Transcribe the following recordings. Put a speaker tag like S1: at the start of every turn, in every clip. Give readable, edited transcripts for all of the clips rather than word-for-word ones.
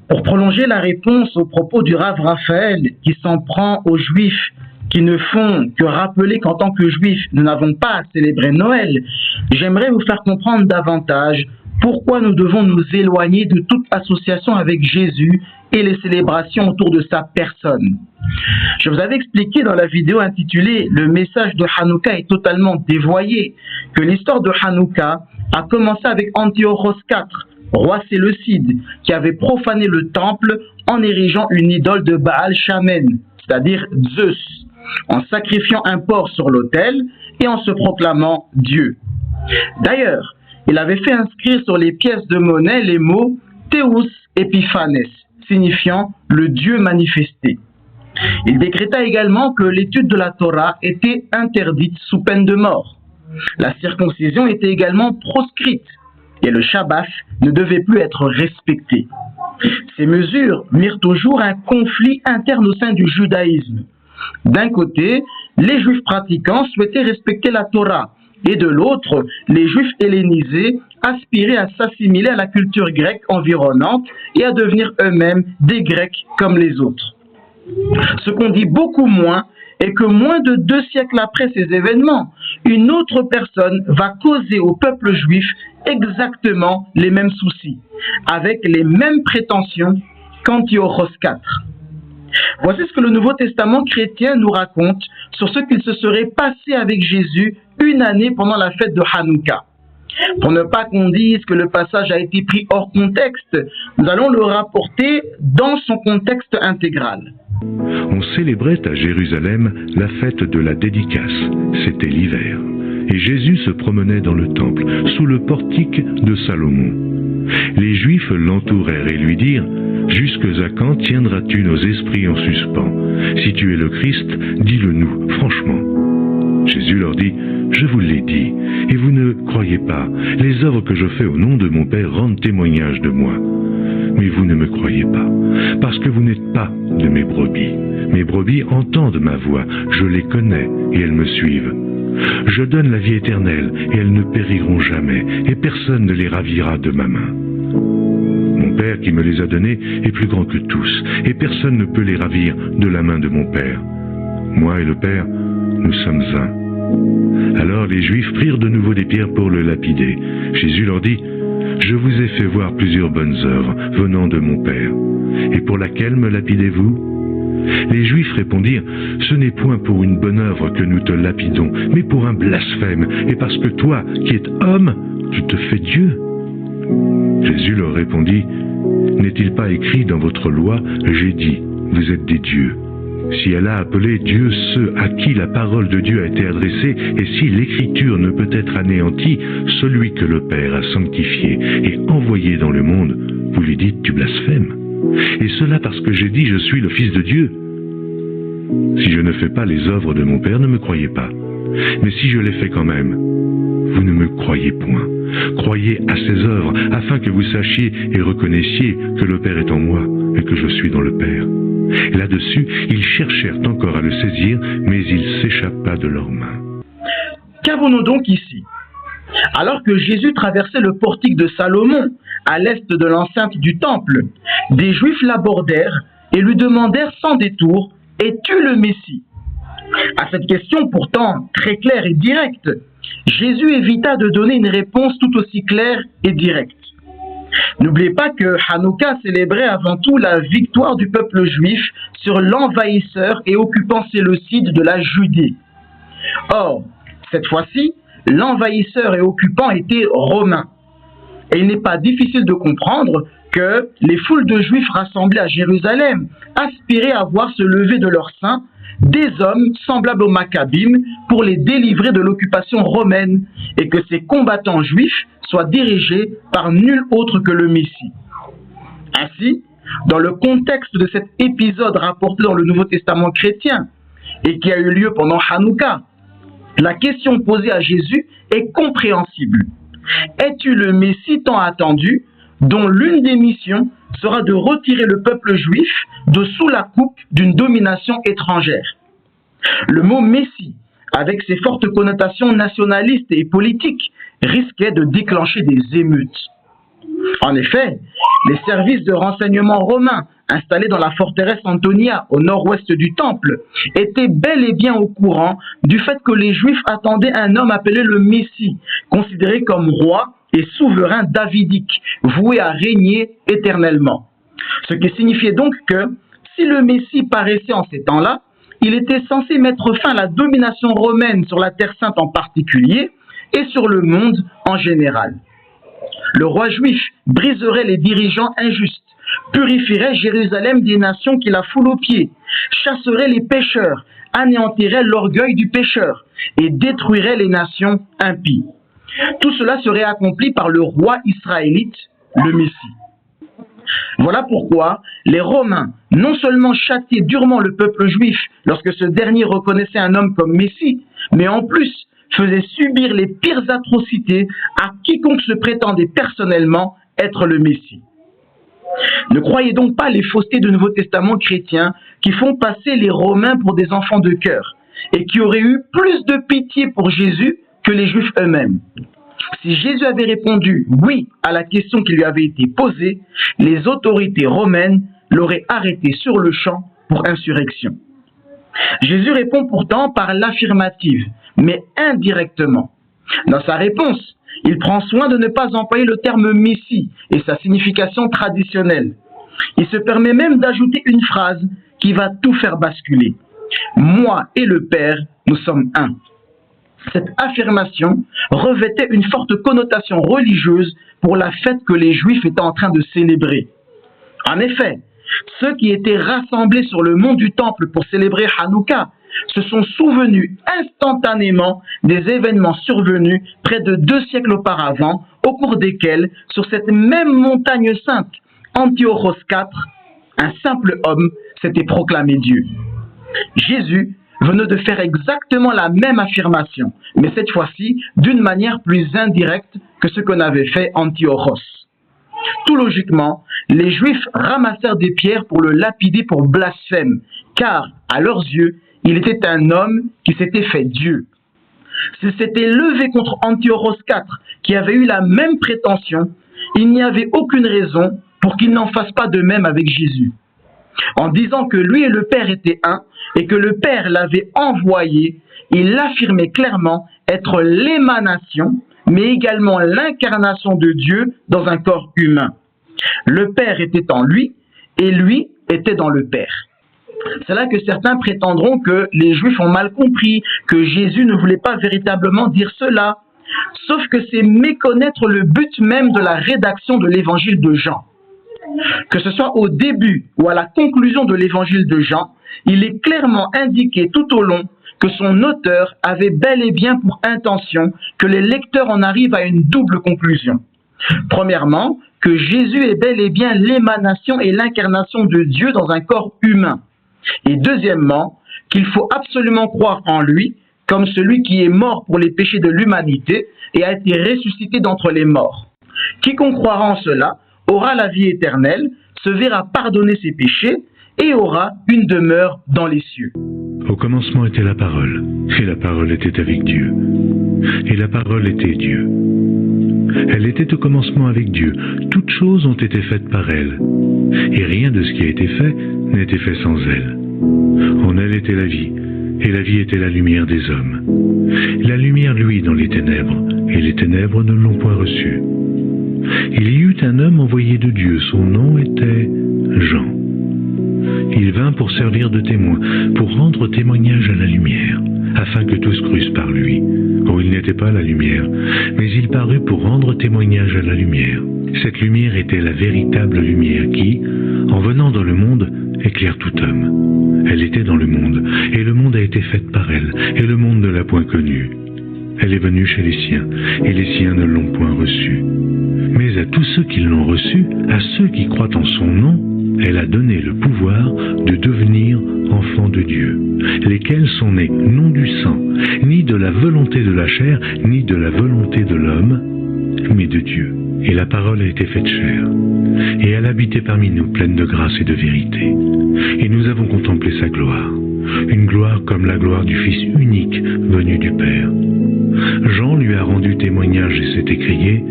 S1: Pour prolonger la réponse au propos du Rav Raphaël qui s'en prend aux Juifs qui ne font que rappeler qu'en tant que Juifs, nous n'avons pas à célébrer Noël, j'aimerais vous faire comprendre davantage pourquoi nous devons nous éloigner de toute association avec Jésus et les célébrations autour de sa personne. Je vous avais expliqué dans la vidéo intitulée « Le message de Hanouka est totalement dévoyé » que l'histoire de Hanouka a commencé avec Antiochos IV, roi séleucide, qui avait profané le temple en érigeant une idole de Baal Shamen, c'est-à-dire Zeus, en sacrifiant un porc sur l'autel et en se proclamant Dieu. D'ailleurs, il avait fait inscrire sur les pièces de monnaie les mots Théous Epiphanes, signifiant le Dieu manifesté. Il décréta également que l'étude de la Torah était interdite sous peine de mort. La circoncision était également proscrite et le Shabbat ne devait plus être respecté. Ces mesures mirent au jour un conflit interne au sein du judaïsme. D'un côté, les Juifs pratiquants souhaitaient respecter la Torah, et de l'autre, les Juifs hellénisés aspiraient à s'assimiler à la culture grecque environnante et à devenir eux-mêmes des Grecs comme les autres. Ce qu'on dit beaucoup moins est que moins de 2 siècles après ces événements, une autre personne va causer au peuple juif exactement les mêmes soucis, avec les mêmes prétentions qu'Antiochos IV. Voici ce que le Nouveau Testament chrétien nous raconte sur ce qu'il se serait passé avec Jésus une année pendant la fête de Hanouka. Pour ne pas qu'on dise que le passage a été pris hors contexte, nous allons le rapporter dans son contexte intégral.
S2: On célébrait à Jérusalem la fête de la dédicace, c'était l'hiver, et Jésus se promenait dans le temple, sous le portique de Salomon. Les Juifs l'entourèrent et lui dirent « Jusque à quand tiendras-tu nos esprits en suspens? Si tu es le Christ, dis-le-nous, franchement. » Jésus leur dit « Je vous l'ai dit, et vous ne croyez pas. Les œuvres que je fais au nom de mon Père rendent témoignage de moi. Mais vous ne me croyez pas, parce que vous n'êtes pas de mes brebis. Mes brebis entendent ma voix, je les connais, et elles me suivent. Je donne la vie éternelle, et elles ne périront jamais, et personne ne les ravira de ma main. Mon Père qui me les a donnés est plus grand que tous, et personne ne peut les ravir de la main de mon Père. Moi et le Père, nous sommes un. » Alors les Juifs prirent de nouveau des pierres pour le lapider. Jésus leur dit « Je vous ai fait voir plusieurs bonnes œuvres venant de mon Père. Et pour laquelle me lapidez-vous » Les Juifs répondirent « Ce n'est point pour une bonne œuvre que nous te lapidons, mais pour un blasphème, et parce que toi, qui es homme, tu te fais Dieu. » Jésus leur répondit « N'est-il pas écrit dans votre loi, j'ai dit, vous êtes des dieux ?» Si elle a appelé Dieu ceux à qui la parole de Dieu a été adressée, et si l'écriture ne peut être anéantie, celui que le Père a sanctifié et envoyé dans le monde, vous lui dites tu blasphèmes. Et cela parce que j'ai dit je suis le Fils de Dieu. Si je ne fais pas les œuvres de mon Père, ne me croyez pas. Mais si je les fais quand même, vous ne me croyez point. Croyez à ses œuvres, afin que vous sachiez et reconnaissiez que le Père est en moi et que je suis dans le Père. Là-dessus, ils cherchèrent encore à le saisir, mais il s'échappa de leurs mains.
S1: Qu'avons-nous donc ici? Alors que Jésus traversait le portique de Salomon, à l'est de l'enceinte du temple, des Juifs l'abordèrent et lui demandèrent sans détour « Es-tu le Messie ?» À cette question pourtant très claire et directe, Jésus évita de donner une réponse tout aussi claire et directe. N'oubliez pas que Hanouka célébrait avant tout la victoire du peuple juif sur l'envahisseur et occupant séleucide de la Judée. Or, cette fois-ci, l'envahisseur et occupant était romain. Et il n'est pas difficile de comprendre que les foules de juifs rassemblés à Jérusalem aspiraient à voir se lever de leur sein des hommes semblables aux Maccabim pour les délivrer de l'occupation romaine et que ces combattants juifs soient dirigés par nul autre que le Messie. Ainsi, dans le contexte de cet épisode rapporté dans le Nouveau Testament chrétien et qui a eu lieu pendant Hanouka, la question posée à Jésus est compréhensible. Es-tu le Messie tant attendu, dont l'une des missions sera de retirer le peuple juif de sous la coupe d'une domination étrangère? Le mot Messie, avec ses fortes connotations nationalistes et politiques, risquait de déclencher des émeutes. En effet, les services de renseignement romains installés dans la forteresse Antonia au nord-ouest du temple étaient bel et bien au courant du fait que les Juifs attendaient un homme appelé le Messie, considéré comme roi et souverain davidique, voué à régner éternellement. Ce qui signifiait donc que si le Messie paraissait en ces temps-là, il était censé mettre fin à la domination romaine sur la Terre Sainte en particulier et sur le monde en général. Le roi juif briserait les dirigeants injustes, purifierait Jérusalem des nations qui la foulent aux pieds, chasserait les pécheurs, anéantirait l'orgueil du pécheur et détruirait les nations impies. Tout cela serait accompli par le roi israélite, le Messie. Voilà pourquoi les Romains non seulement châtiaient durement le peuple juif lorsque ce dernier reconnaissait un homme comme Messie, mais en plus faisaient subir les pires atrocités à quiconque se prétendait personnellement être le Messie. Ne croyez donc pas les faussetés du Nouveau Testament chrétien qui font passer les Romains pour des enfants de cœur et qui auraient eu plus de pitié pour Jésus que les Juifs eux-mêmes. Si Jésus avait répondu oui à la question qui lui avait été posée, les autorités romaines l'auraient arrêté sur le champ pour insurrection. Jésus répond pourtant par l'affirmative, mais indirectement. Dans sa réponse, il prend soin de ne pas employer le terme Messie et sa signification traditionnelle. Il se permet même d'ajouter une phrase qui va tout faire basculer. Moi et le Père, nous sommes un. Cette affirmation revêtait une forte connotation religieuse pour la fête que les Juifs étaient en train de célébrer. En effet, ceux qui étaient rassemblés sur le mont du Temple pour célébrer Hanouka se sont souvenus instantanément des événements survenus près de 2 siècles auparavant, au cours desquels, sur cette même montagne sainte, Antiochos IV, un simple homme s'était proclamé Dieu. Jésus venait de faire exactement la même affirmation, mais cette fois-ci d'une manière plus indirecte que ce qu'on avait fait Antiochos. Tout logiquement, les Juifs ramassèrent des pierres pour le lapider pour blasphème, car, à leurs yeux, il était un homme qui s'était fait Dieu. S'il s'était levé contre Antiochos IV, qui avait eu la même prétention, il n'y avait aucune raison pour qu'il n'en fasse pas de même avec Jésus. En disant que lui et le Père étaient un, et que le Père l'avait envoyé, il affirmait clairement être l'émanation, mais également l'incarnation de Dieu dans un corps humain. Le Père était en lui, et lui était dans le Père. C'est là que certains prétendront que les Juifs ont mal compris, que Jésus ne voulait pas véritablement dire cela. Sauf que c'est méconnaître le but même de la rédaction de l'évangile de Jean. Que ce soit au début ou à la conclusion de l'évangile de Jean, il est clairement indiqué tout au long que son auteur avait bel et bien pour intention que les lecteurs en arrivent à une double conclusion. Premièrement, que Jésus est bel et bien l'émanation et l'incarnation de Dieu dans un corps humain. Et deuxièmement, qu'il faut absolument croire en lui comme celui qui est mort pour les péchés de l'humanité et a été ressuscité d'entre les morts. Quiconque croira en cela aura la vie éternelle, se verra pardonner ses péchés et aura une demeure dans les cieux.
S2: Au commencement était la parole, et la parole était avec Dieu, et la parole était Dieu. Elle était au commencement avec Dieu. Toutes choses ont été faites par elle, et rien de ce qui a été fait n'était fait sans elle. En elle était la vie, et la vie était la lumière des hommes. La lumière luit dans les ténèbres, et les ténèbres ne l'ont point reçue. Il y eut un homme envoyé de Dieu, son nom était Jean. Il vint pour servir de témoin, pour rendre témoignage à la lumière, afin que tous crussent par lui. Oh, il n'était pas la lumière, mais il parut pour rendre témoignage à la lumière. Cette lumière était la véritable lumière qui, en venant dans le monde, éclaire tout homme. Elle était dans le monde, et le monde a été fait par elle, et le monde ne l'a point connue. Elle est venue chez les siens, et les siens ne l'ont point reçue. Mais à tous ceux qui l'ont reçue, à ceux qui croient en son nom, elle a donné le pouvoir de devenir enfants de Dieu, lesquels sont nés non du sang, ni de la volonté de la chair, ni de la volonté de l'homme, mais de Dieu. Et la parole a été faite chair, et elle habitait parmi nous, pleine de grâce et de vérité. Et nous avons contemplé sa gloire, une gloire comme la gloire du Fils unique venu du Père. Jean lui a rendu témoignage et s'est écrié: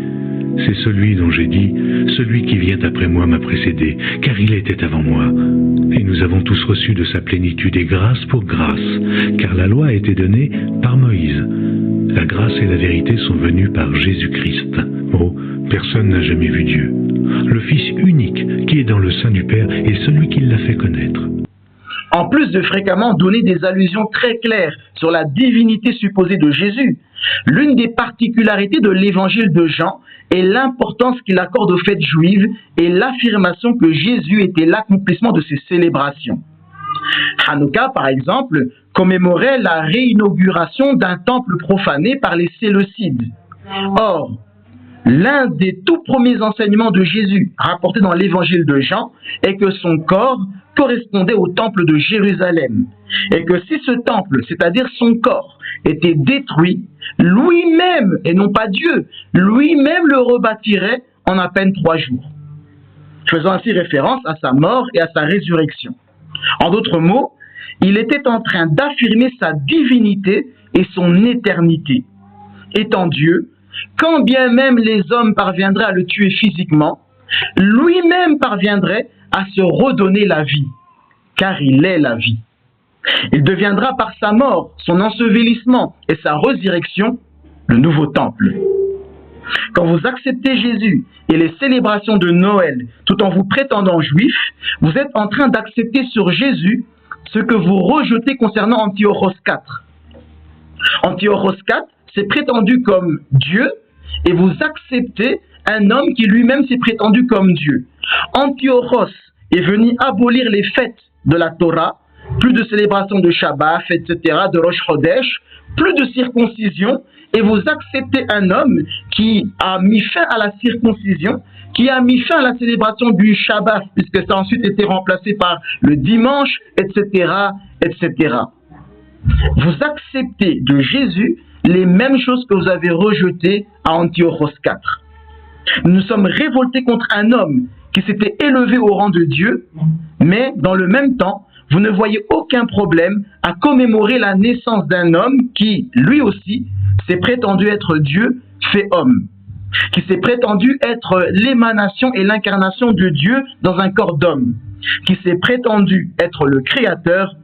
S2: c'est celui dont j'ai dit, celui qui vient après moi m'a précédé, car il était avant moi. Et nous avons tous reçu de sa plénitude et grâce pour grâce, car la loi a été donnée par Moïse. La grâce et la vérité sont venues par Jésus-Christ. Oh, personne n'a jamais vu Dieu. Le Fils unique qui est dans le sein du Père est celui qui l'a fait connaître.
S1: En plus de fréquemment donner des allusions très claires sur la divinité supposée de Jésus, l'une des particularités de l'évangile de Jean est l'importance qu'il accorde aux fêtes juives et l'affirmation que Jésus était l'accomplissement de ces célébrations. Hanouka, par exemple, commémorait la réinauguration d'un temple profané par les Séleucides. Or, l'un des tout premiers enseignements de Jésus rapportés dans l'évangile de Jean est que son corps correspondait au temple de Jérusalem et que si ce temple, c'est-à-dire son corps, était détruit, lui-même, et non pas Dieu, lui-même le rebâtirait en à peine 3 jours, faisant ainsi référence à sa mort et à sa résurrection. En d'autres mots, il était en train d'affirmer sa divinité et son éternité. Étant Dieu, quand bien même les hommes parviendraient à le tuer physiquement, lui-même parviendrait à se redonner la vie, car il est la vie. Il deviendra par sa mort, son ensevelissement et sa résurrection, le nouveau temple. Quand vous acceptez Jésus et les célébrations de Noël tout en vous prétendant juif, vous êtes en train d'accepter sur Jésus ce que vous rejetez concernant Antiochos IV. Antiochos IV s'est prétendu comme Dieu et vous acceptez un homme qui lui-même s'est prétendu comme Dieu. Antiochos est venu abolir les fêtes de la Torah, plus de célébration de Shabbat, etc., de Rosh Chodesh, plus de circoncision, et vous acceptez un homme qui a mis fin à la circoncision, qui a mis fin à la célébration du Shabbat, puisque ça a ensuite été remplacé par le dimanche, etc., etc. Vous acceptez de Jésus les mêmes choses que vous avez rejetées à Antiochos IV. Nous nous sommes révoltés contre un homme qui s'était élevé au rang de Dieu, mais dans le même temps, vous ne voyez aucun problème à commémorer la naissance d'un homme qui, lui aussi, s'est prétendu être Dieu fait homme, qui s'est prétendu être l'émanation et l'incarnation de Dieu dans un corps d'homme, qui s'est prétendu être le Créateur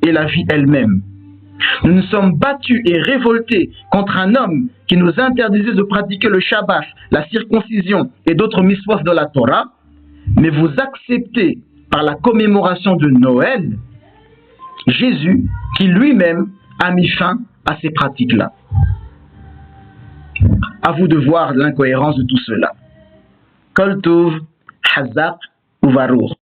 S1: et la vie elle-même. Nous nous sommes battus et révoltés contre un homme qui nous interdisait de pratiquer le Shabbat, la circoncision et d'autres mitzvot de la Torah, mais vous acceptez par la commémoration de Noël Jésus qui lui-même a mis fin à ces pratiques-là. À vous de voir l'incohérence de tout cela. Kol Tov, Hazak ou Varour.